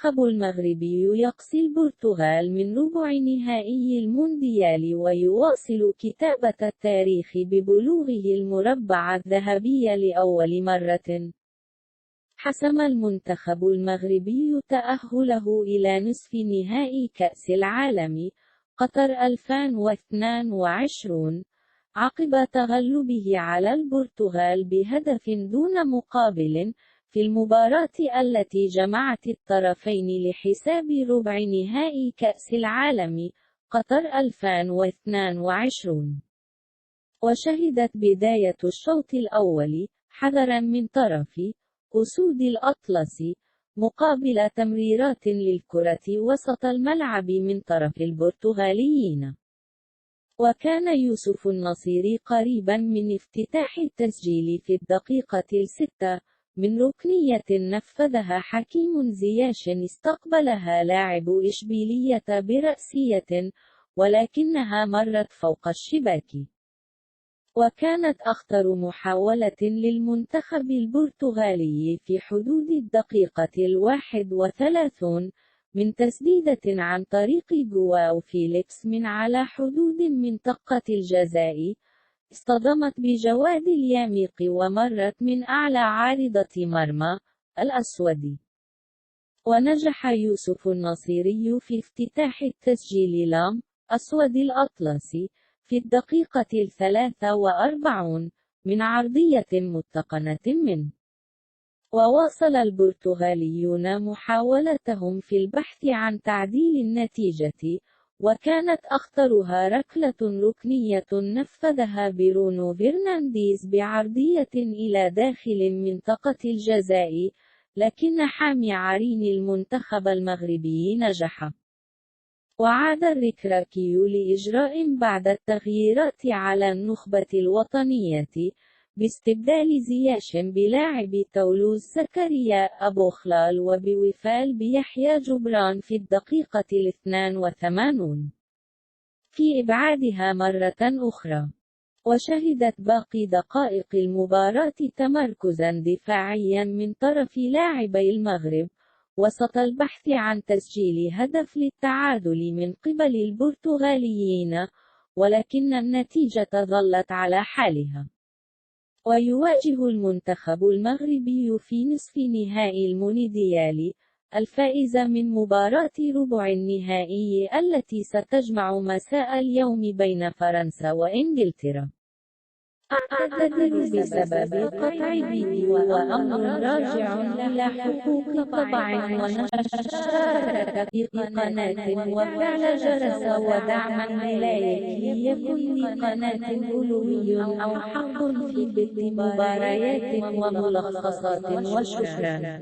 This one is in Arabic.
المنتخب المغربي يقصي البرتغال من ربع نهائي المونديال ويواصل كتابة التاريخ ببلوغه المربع الذهبي لأول مرة. حسم المنتخب المغربي تأهله إلى نصف نهائي كأس العالم قطر 2022 عقب تغلبه على البرتغال بهدف دون مقابل في المباراة التي جمعت الطرفين لحساب ربع نهائي كأس العالم قطر 2022. وشهدت بداية الشوط الأول حذرا من طرف أسود الأطلس مقابل تمريرات للكرة وسط الملعب من طرف البرتغاليين. وكان يوسف النصيري قريبا من افتتاح التسجيل في الدقيقة 6 من ركنية نفذها حكيم زياش استقبلها لاعب إشبيلية برأسية، ولكنها مرت فوق الشباك. وكانت أخطر محاولة للمنتخب البرتغالي في حدود الدقيقة 31 من تسديدة عن طريق جواو فيليكس من على حدود منطقة الجزاء، اصطدمت بجواد اليميق ومرت من أعلى عارضة مرمى الأسود. ونجح يوسف النصيري في افتتاح التسجيل لام أسود الأطلس في الدقيقة 43 من عرضية متقنة منه. وواصل البرتغاليون محاولتهم في البحث عن تعديل النتيجة، وكانت أخطرها ركلة ركنية نفذها برونو فرنانديز بعرضية إلى داخل منطقة الجزاء، لكن حامي عرين المنتخب المغربي نجح. وعاد الركراكي لإجراء بعض التغييرات على النخبة الوطنية باستبدال زياش بلاعب تولوز زكريا أبو خلال وبوفال بيحيى جبران في الدقيقة 82 في إبعادها مرة أخرى. وشهدت باقي دقائق المباراة تمركزا دفاعيا من طرف لاعبي المغرب وسط البحث عن تسجيل هدف للتعادل من قبل البرتغاليين، ولكن النتيجة ظلت على حالها. ويواجه المنتخب المغربي في نصف نهائي المونديال الفائز من مباراة ربع النهائي التي ستجمع مساء اليوم بين فرنسا وإنجلترا. أعتذر بسبب قطع فيديو وأمر راجع إلى حقوق طبع ومشاركة في قناة وفعل جرس ودعما للايك ليكن لقناة ألوي أو حق في بث مباريات وملخصات. وشكرا.